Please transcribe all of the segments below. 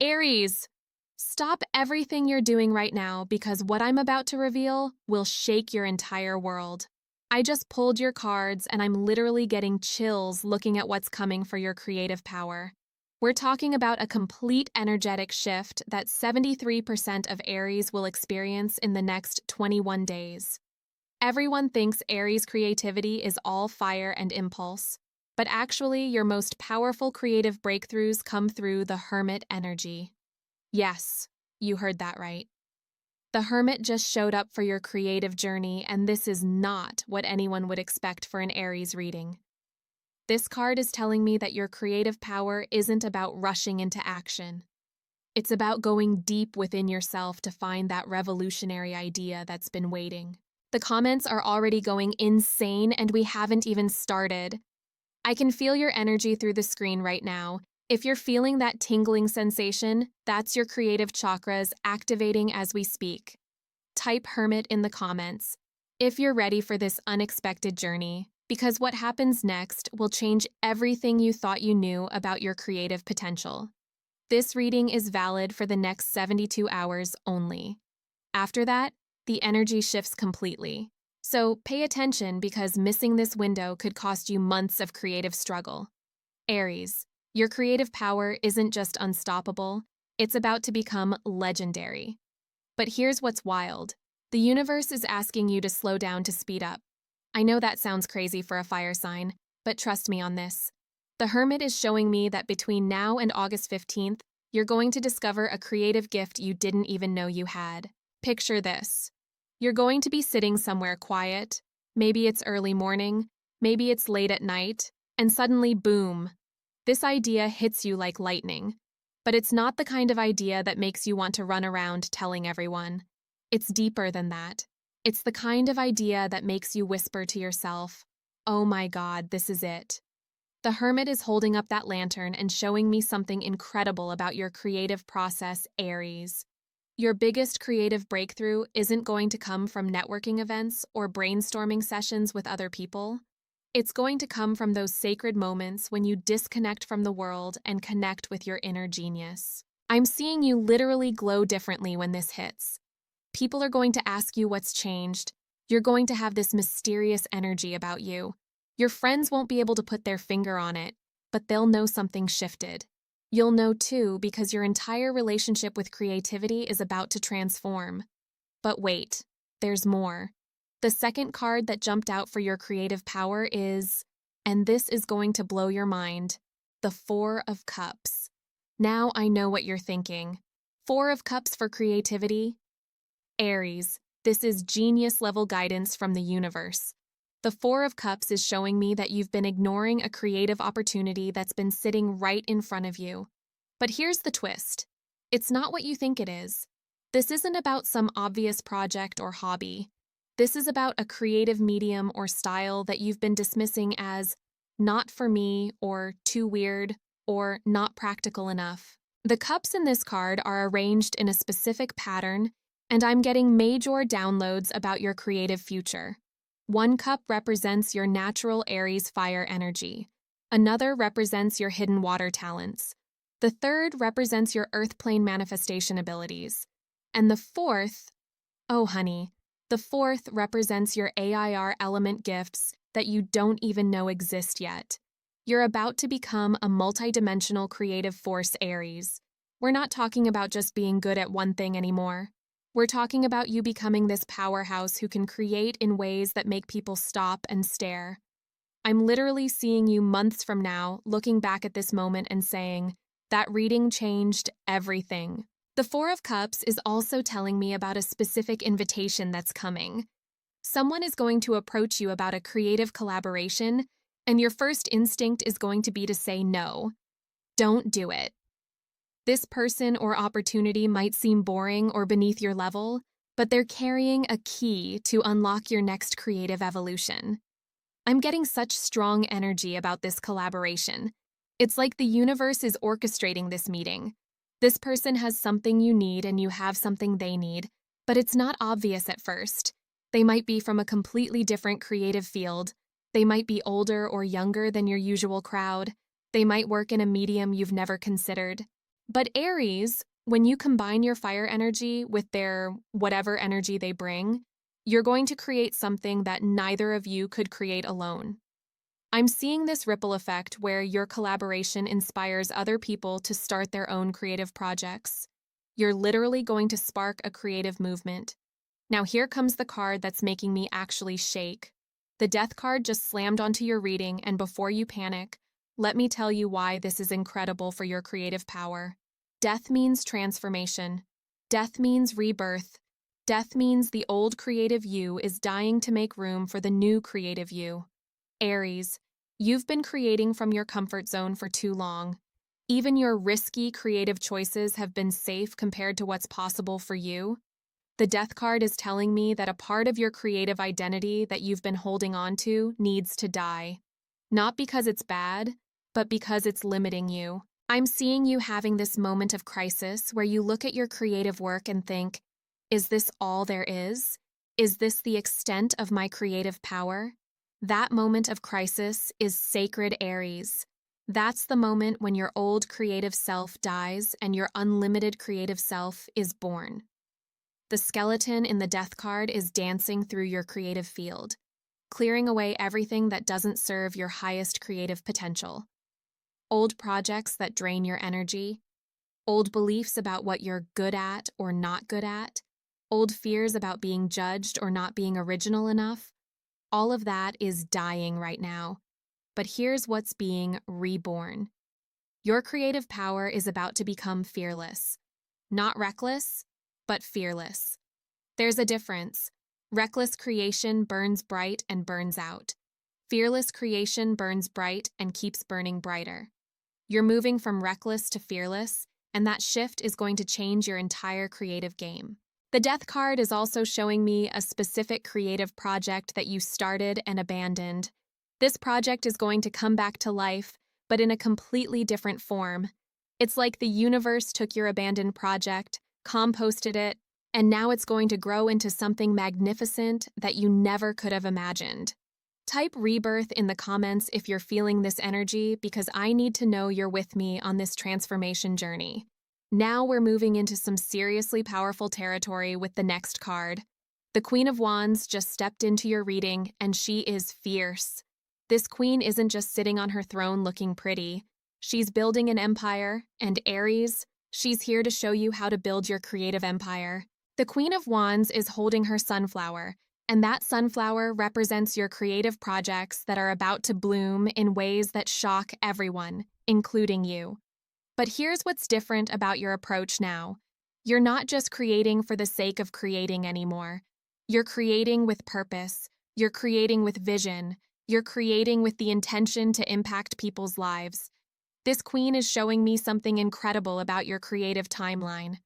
Aries, stop everything you're doing right now because what I'm about to reveal will shake your entire world. I just pulled your cards and I'm literally getting chills looking at what's coming for your creative power. We're talking about a complete energetic shift that 73% of Aries will experience in the next 21 days. Everyone thinks Aries creativity is all fire and impulse, but actually your most powerful creative breakthroughs come through the Hermit energy. Yes, you heard that right. The Hermit just showed up for your creative journey, and this is not what anyone would expect for an Aries reading. This card is telling me that your creative power isn't about rushing into action. It's about going deep within yourself to find that revolutionary idea that's been waiting. The comments are already going insane, and we haven't even started. I can feel your energy through the screen right now. If you're feeling that tingling sensation, that's your creative chakras activating as we speak. Type Hermit in the comments if you're ready for this unexpected journey, because what happens next will change everything you thought you knew about your creative potential. This reading is valid for the next 72 hours only. After that, the energy shifts completely. So pay attention because missing this window could cost you months of creative struggle. Aries, your creative power isn't just unstoppable, it's about to become legendary. But here's what's wild. The universe is asking you to slow down to speed up. I know that sounds crazy for a fire sign, but trust me on this. The Hermit is showing me that between now and August 15th, you're going to discover a creative gift you didn't even know you had. Picture this. You're going to be sitting somewhere quiet, maybe it's early morning, maybe it's late at night, and suddenly, boom, this idea hits you like lightning. But it's not the kind of idea that makes you want to run around telling everyone. It's deeper than that. It's the kind of idea that makes you whisper to yourself, "Oh my God, this is it." The Hermit is holding up that lantern and showing me something incredible about your creative process, Aries. Your biggest creative breakthrough isn't going to come from networking events or brainstorming sessions with other people. It's going to come from those sacred moments when you disconnect from the world and connect with your inner genius. I'm seeing you literally glow differently when this hits. People are going to ask you what's changed. You're going to have this mysterious energy about you. Your friends won't be able to put their finger on it, but they'll know something shifted. You'll know too because your entire relationship with creativity is about to transform. But wait, there's more. The second card that jumped out for your creative power is, and this is going to blow your mind, the Four of Cups. Now I know what you're thinking. Four of Cups for creativity? Aries, this is genius-level guidance from the universe. The Four of Cups is showing me that you've been ignoring a creative opportunity that's been sitting right in front of you. But here's the twist. It's not what you think it is. This isn't about some obvious project or hobby. This is about a creative medium or style that you've been dismissing as not for me or too weird or not practical enough. The cups in this card are arranged in a specific pattern, and I'm getting major downloads about your creative future. One cup represents your natural Aries fire energy. Another represents your hidden water talents. The third represents your earth plane manifestation abilities. And the fourth, oh honey, the fourth represents your AIR element gifts that you don't even know exist yet. You're about to become a multidimensional creative force, Aries. We're not talking about just being good at one thing anymore. We're talking about you becoming this powerhouse who can create in ways that make people stop and stare. I'm literally seeing you months from now, looking back at this moment and saying, that reading changed everything. The Four of Cups is also telling me about a specific invitation that's coming. Someone is going to approach you about a creative collaboration, and your first instinct is going to be to say no. Don't do it. This person or opportunity might seem boring or beneath your level, but they're carrying a key to unlock your next creative evolution. I'm getting such strong energy about this collaboration. It's like the universe is orchestrating this meeting. This person has something you need and you have something they need, but it's not obvious at first. They might be from a completely different creative field. They might be older or younger than your usual crowd. They might work in a medium you've never considered. But Aries, when you combine your fire energy with their whatever energy they bring, you're going to create something that neither of you could create alone. I'm seeing this ripple effect where your collaboration inspires other people to start their own creative projects. You're literally going to spark a creative movement. Now here comes the card that's making me actually shake. The Death card just slammed onto your reading, and before you panic, let me tell you why this is incredible for your creative power. Death means transformation. Death means rebirth. Death means the old creative you is dying to make room for the new creative you. Aries, you've been creating from your comfort zone for too long. Even your risky creative choices have been safe compared to what's possible for you. The Death card is telling me that a part of your creative identity that you've been holding on to needs to die. Not because it's bad, but because it's limiting you. I'm seeing you having this moment of crisis where you look at your creative work and think, is this all there is? Is this the extent of my creative power? That moment of crisis is sacred, Aries. That's the moment when your old creative self dies and your unlimited creative self is born. The skeleton in the Death card is dancing through your creative field, clearing away everything that doesn't serve your highest creative potential. Old projects that drain your energy, old beliefs about what you're good at or not good at, old fears about being judged or not being original enough. All of that is dying right now. But here's what's being reborn. Your creative power is about to become fearless. Not reckless, but fearless. There's a difference. Reckless creation burns bright and burns out. Fearless creation burns bright and keeps burning brighter. You're moving from reckless to fearless, and that shift is going to change your entire creative game. The Death card is also showing me a specific creative project that you started and abandoned. This project is going to come back to life, but in a completely different form. It's like the universe took your abandoned project, composted it, and now it's going to grow into something magnificent that you never could have imagined. Type rebirth in the comments if you're feeling this energy, because I need to know you're with me on this transformation journey. Now we're moving into some seriously powerful territory with the next card. The Queen of Wands just stepped into your reading, and she is fierce. This queen isn't just sitting on her throne looking pretty. She's building an empire, and Aries, she's here to show you how to build your creative empire. The Queen of Wands is holding her sunflower, and that sunflower represents your creative projects that are about to bloom in ways that shock everyone, including you. But here's what's different about your approach now. You're not just creating for the sake of creating anymore. You're creating with purpose. You're creating with vision. You're creating with the intention to impact people's lives. This queen is showing me something incredible about your creative timeline.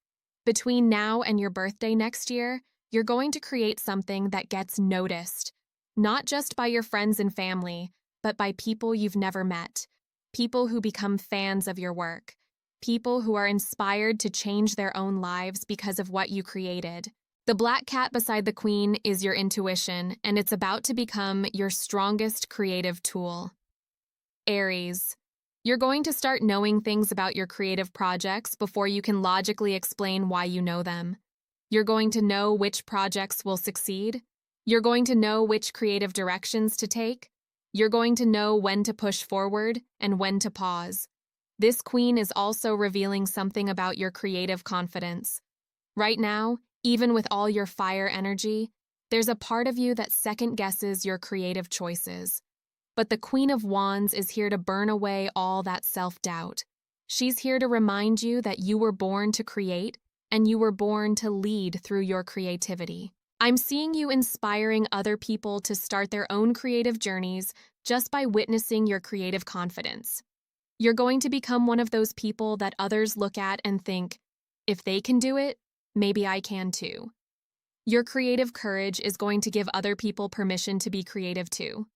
Between now and your birthday next year, you're going to create something that gets noticed, not just by your friends and family, but by people you've never met, people who become fans of your work, people who are inspired to change their own lives because of what you created. The black cat beside the queen is your intuition, and it's about to become your strongest creative tool. Aries, you're going to start knowing things about your creative projects before you can logically explain why you know them. You're going to know which projects will succeed. You're going to know which creative directions to take. You're going to know when to push forward and when to pause. This queen is also revealing something about your creative confidence. Right now, even with all your fire energy, there's a part of you that second-guesses your creative choices. But the Queen of Wands is here to burn away all that self-doubt. She's here to remind you that you were born to create, and you were born to lead through your creativity. I'm seeing you inspiring other people to start their own creative journeys just by witnessing your creative confidence. You're going to become one of those people that others look at and think, if they can do it, maybe I can too. Your creative courage is going to give other people permission to be creative too.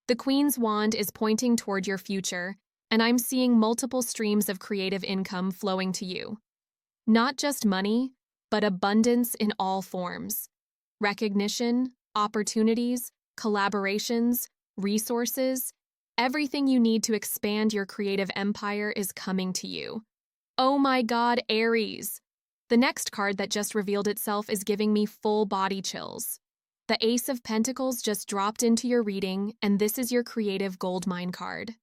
The Queen's wand is pointing toward your future, and I'm seeing multiple streams of creative income flowing to you. Not just money, but abundance in all forms. Recognition, opportunities, collaborations, resources, everything you need to expand your creative empire is coming to you. Oh my god, Aries! The next card that just revealed itself is giving me full body chills. The Ace of Pentacles just dropped into your reading, and this is your creative goldmine card.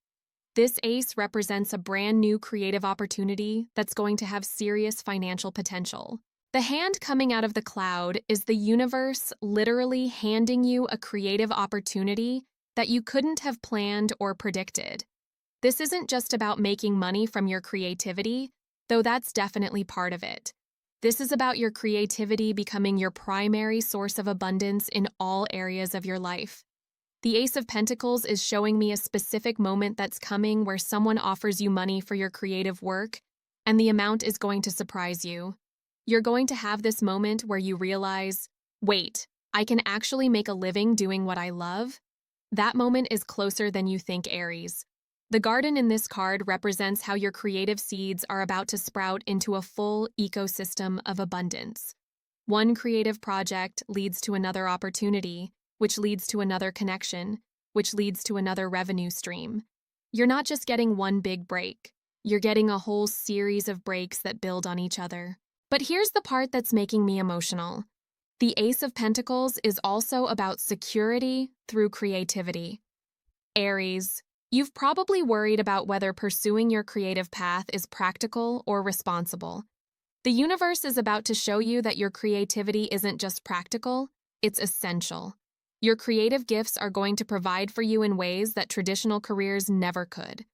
This ace represents a brand new creative opportunity that's going to have serious financial potential. The hand coming out of the cloud is the universe literally handing you a creative opportunity that you couldn't have planned or predicted. This isn't just about making money from your creativity, though that's definitely part of it. This is about your creativity becoming your primary source of abundance in all areas of your life. The Ace of Pentacles is showing me a specific moment that's coming where someone offers you money for your creative work, and the amount is going to surprise you. You're going to have this moment where you realize, wait, I can actually make a living doing what I love? That moment is closer than you think, Aries. The garden in this card represents how your creative seeds are about to sprout into a full ecosystem of abundance. One creative project leads to another opportunity, which leads to another connection, which leads to another revenue stream. You're not just getting one big break, you're getting a whole series of breaks that build on each other. But here's the part that's making me emotional. The Ace of Pentacles is also about security through creativity. Aries, you've probably worried about whether pursuing your creative path is practical or responsible. The universe is about to show you that your creativity isn't just practical, it's essential. Your creative gifts are going to provide for you in ways that traditional careers never could.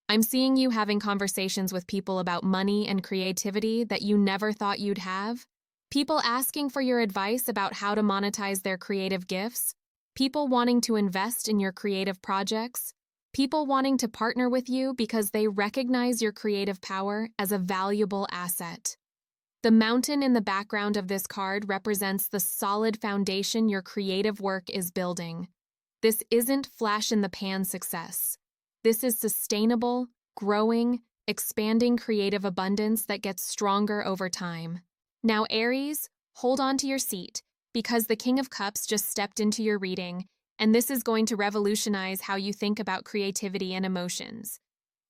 I'm seeing you having conversations with people about money and creativity that you never thought you'd have. People asking for your advice about how to monetize their creative gifts. People wanting to invest in your creative projects. People wanting to partner with you because they recognize your creative power as a valuable asset. The mountain in the background of this card represents the solid foundation your creative work is building. This isn't flash-in-the-pan success. This is sustainable, growing, expanding creative abundance that gets stronger over time. Now, Aries, hold on to your seat, because the King of Cups just stepped into your reading, and this is going to revolutionize how you think about creativity and emotions.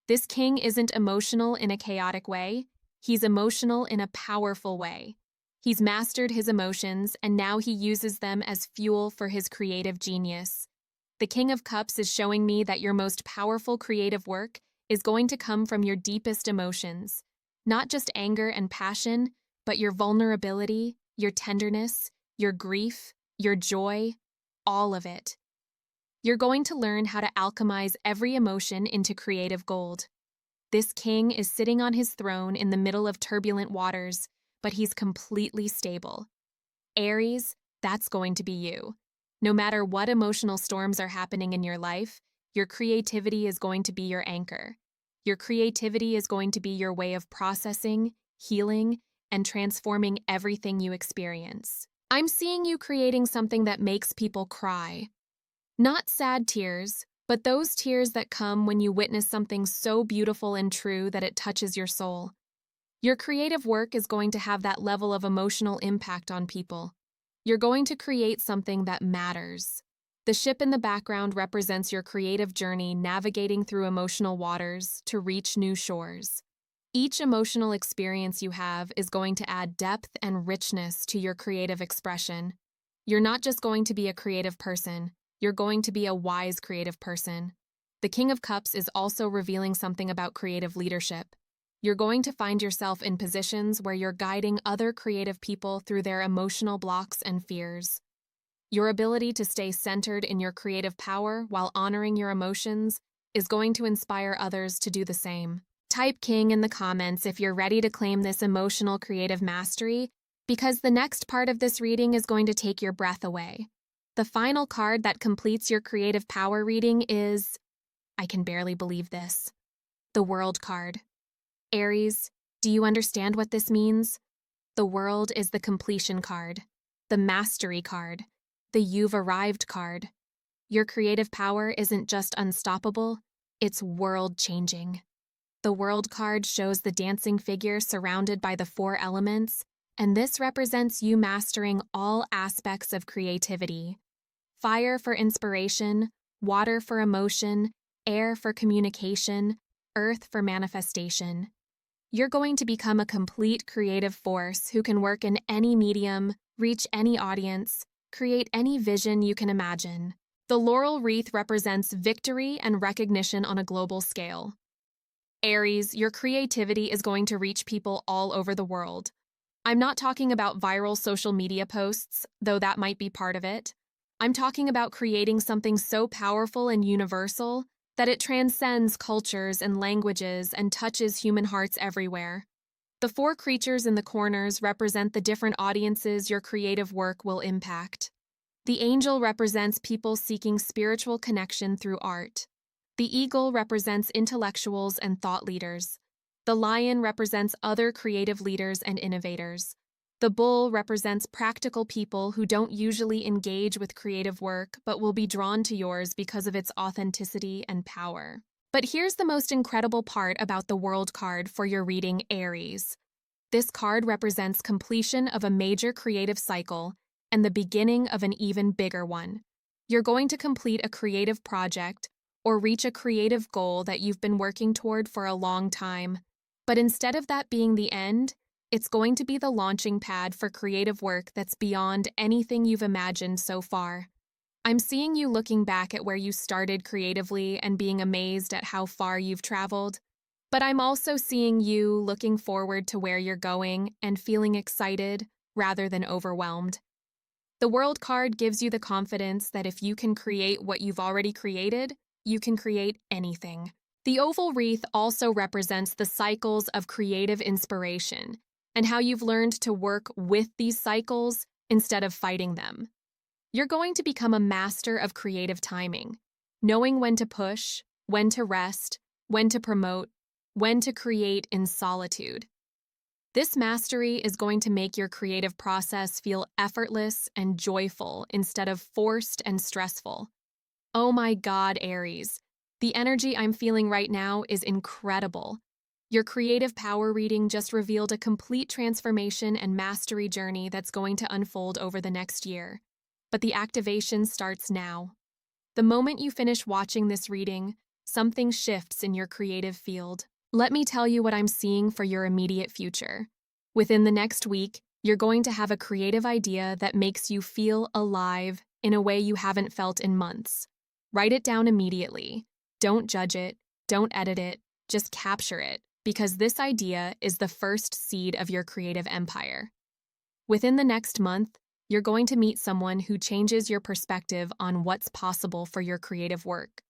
This king isn't emotional in a chaotic way. He's emotional in a powerful way. He's mastered his emotions, and now he uses them as fuel for his creative genius. The King of Cups is showing me that your most powerful creative work is going to come from your deepest emotions. Not just anger and passion, but your vulnerability, your tenderness, your grief, your joy, all of it. You're going to learn how to alchemize every emotion into creative gold. This king is sitting on his throne in the middle of turbulent waters, but he's completely stable. Aries, that's going to be you. No matter what emotional storms are happening in your life, your creativity is going to be your anchor. Your creativity is going to be your way of processing, healing, and transforming everything you experience. I'm seeing you creating something that makes people cry. Not sad tears, but those tears that come when you witness something so beautiful and true that it touches your soul. Your creative work is going to have that level of emotional impact on people. You're going to create something that matters. The ship in the background represents your creative journey navigating through emotional waters to reach new shores. Each emotional experience you have is going to add depth and richness to your creative expression. You're not just going to be a creative person, you're going to be a wise creative person. The King of Cups is also revealing something about creative leadership. You're going to find yourself in positions where you're guiding other creative people through their emotional blocks and fears. Your ability to stay centered in your creative power while honoring your emotions is going to inspire others to do the same. Type King in the comments if you're ready to claim this emotional creative mastery, because the next part of this reading is going to take your breath away. The final card that completes your creative power reading is, I can barely believe this, the World card. Aries, do you understand what this means? The World is the completion card, the mastery card, the you've arrived card. Your creative power isn't just unstoppable, it's world-changing. The World card shows the dancing figure surrounded by the 4 elements, and this represents you mastering all aspects of creativity. Fire for inspiration, water for emotion, air for communication, earth for manifestation. You're going to become a complete creative force who can work in any medium, reach any audience, create any vision you can imagine. The laurel wreath represents victory and recognition on a global scale. Aries, your creativity is going to reach people all over the world. I'm not talking about viral social media posts, though that might be part of it. I'm talking about creating something so powerful and universal that it transcends cultures and languages and touches human hearts everywhere. The four creatures in the corners represent the different audiences your creative work will impact. The angel represents people seeking spiritual connection through art. The eagle represents intellectuals and thought leaders. The lion represents other creative leaders and innovators. The bull represents practical people who don't usually engage with creative work but will be drawn to yours because of its authenticity and power. But here's the most incredible part about the World card for your reading, Aries. This card represents completion of a major creative cycle and the beginning of an even bigger one. You're going to complete a creative project or reach a creative goal that you've been working toward for a long time. But instead of that being the end, it's going to be the launching pad for creative work that's beyond anything you've imagined so far. I'm seeing you looking back at where you started creatively and being amazed at how far you've traveled. But I'm also seeing you looking forward to where you're going and feeling excited rather than overwhelmed. The World card gives you the confidence that if you can create what you've already created, you can create anything. The oval wreath also represents the cycles of creative inspiration and how you've learned to work with these cycles instead of fighting them. You're going to become a master of creative timing, knowing when to push, when to rest, when to promote, when to create in solitude. This mastery is going to make your creative process feel effortless and joyful instead of forced and stressful. Oh my God, Aries. The energy I'm feeling right now is incredible. Your creative power reading just revealed a complete transformation and mastery journey that's going to unfold over the next year. But the activation starts now. The moment you finish watching this reading, something shifts in your creative field. Let me tell you what I'm seeing for your immediate future. Within the next week, you're going to have a creative idea that makes you feel alive in a way you haven't felt in months. Write it down immediately. Don't judge it, don't edit it, just capture it, because this idea is the first seed of your creative empire. Within the next month, you're going to meet someone who changes your perspective on what's possible for your creative work.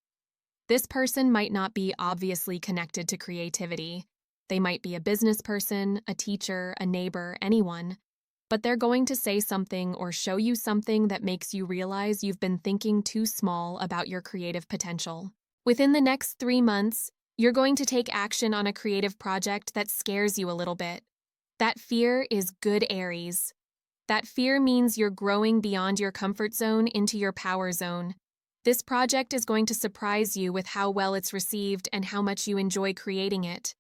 This person might not be obviously connected to creativity. They might be a business person, a teacher, a neighbor, anyone. But they're going to say something or show you something that makes you realize you've been thinking too small about your creative potential. Within the next 3 months, you're going to take action on a creative project that scares you a little bit. That fear is good, Aries. That fear means you're growing beyond your comfort zone into your power zone. This project is going to surprise you with how well it's received and how much you enjoy creating it.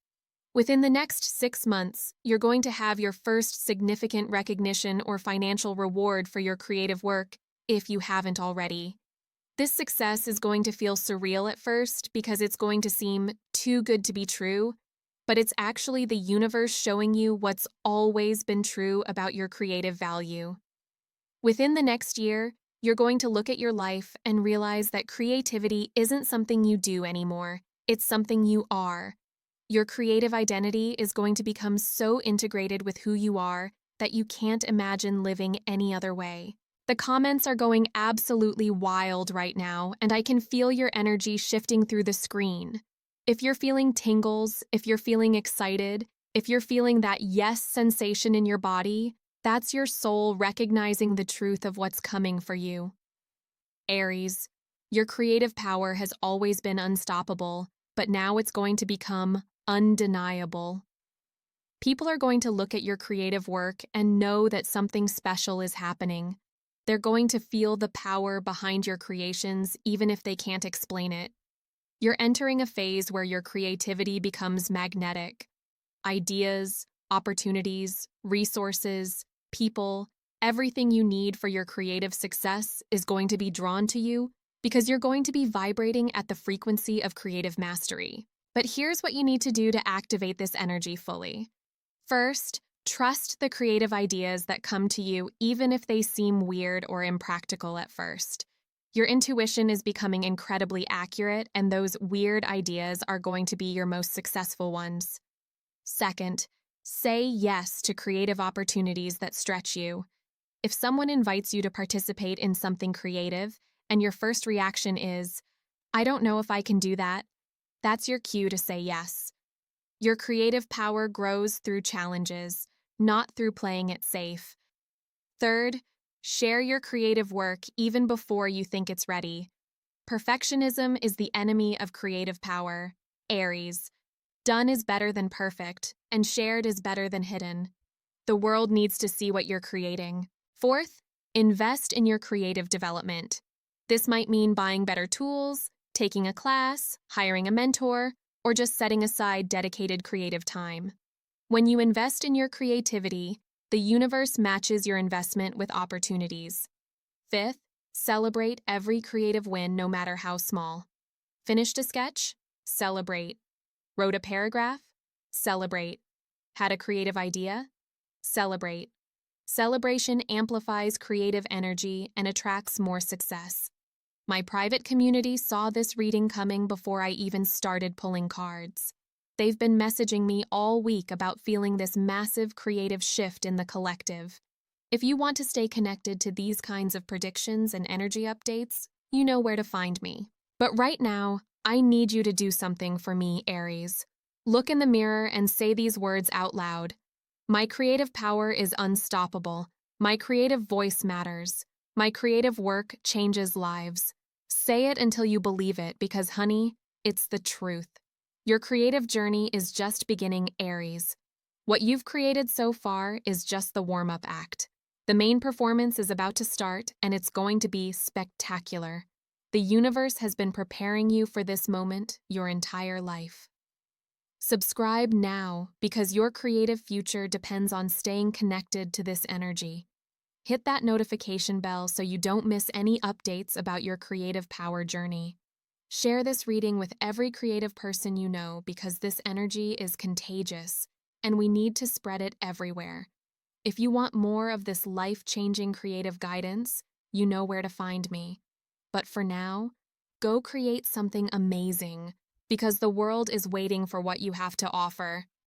Within the next 6 months, you're going to have your first significant recognition or financial reward for your creative work, if you haven't already. This success is going to feel surreal at first because it's going to seem too good to be true, but it's actually the universe showing you what's always been true about your creative value. Within the next year, you're going to look at your life and realize that creativity isn't something you do anymore, it's something you are. Your creative identity is going to become so integrated with who you are that you can't imagine living any other way. The comments are going absolutely wild right now, and I can feel your energy shifting through the screen. If you're feeling tingles, if you're feeling excited, if you're feeling that yes sensation in your body, that's your soul recognizing the truth of what's coming for you. Aries, your creative power has always been unstoppable, but now it's going to become undeniable. People are going to look at your creative work and know that something special is happening. They're going to feel the power behind your creations even if they can't explain it. You're entering a phase where your creativity becomes magnetic. Ideas, opportunities, resources, people, everything you need for your creative success is going to be drawn to you because you're going to be vibrating at the frequency of creative mastery. But here's what you need to do to activate this energy fully. First, trust the creative ideas that come to you even if they seem weird or impractical at first. Your intuition is becoming incredibly accurate, and those weird ideas are going to be your most successful ones. Second, say yes to creative opportunities that stretch you. If someone invites you to participate in something creative, and your first reaction is, I don't know if I can do that, that's your cue to say yes. Your creative power grows through challenges, not through playing it safe. Third, share your creative work even before you think it's ready. Perfectionism is the enemy of creative power. Aries. Done is better than perfect, and shared is better than hidden. The world needs to see what you're creating. Fourth, invest in your creative development. This might mean buying better tools, taking a class, hiring a mentor, or just setting aside dedicated creative time. When you invest in your creativity, the universe matches your investment with opportunities. Fifth, celebrate every creative win, no matter how small. Finished a sketch? Celebrate. Wrote a paragraph? Celebrate. Had a creative idea? Celebrate. Celebration amplifies creative energy and attracts more success. My private community saw this reading coming before I even started pulling cards. They've been messaging me all week about feeling this massive creative shift in the collective. If you want to stay connected to these kinds of predictions and energy updates, you know where to find me. But right now, I need you to do something for me, Aries. Look in the mirror and say these words out loud. My creative power is unstoppable. My creative voice matters. My creative work changes lives. Say it until you believe it, because, honey, it's the truth. Your creative journey is just beginning, Aries. What you've created so far is just the warm-up act. The main performance is about to start, and it's going to be spectacular. The universe has been preparing you for this moment your entire life. Subscribe now, because your creative future depends on staying connected to this energy. Hit that notification bell so you don't miss any updates about your creative power journey. Share this reading with every creative person you know, because this energy is contagious, and we need to spread it everywhere. If you want more of this life-changing creative guidance, you know where to find me. But for now, go create something amazing, because the world is waiting for what you have to offer.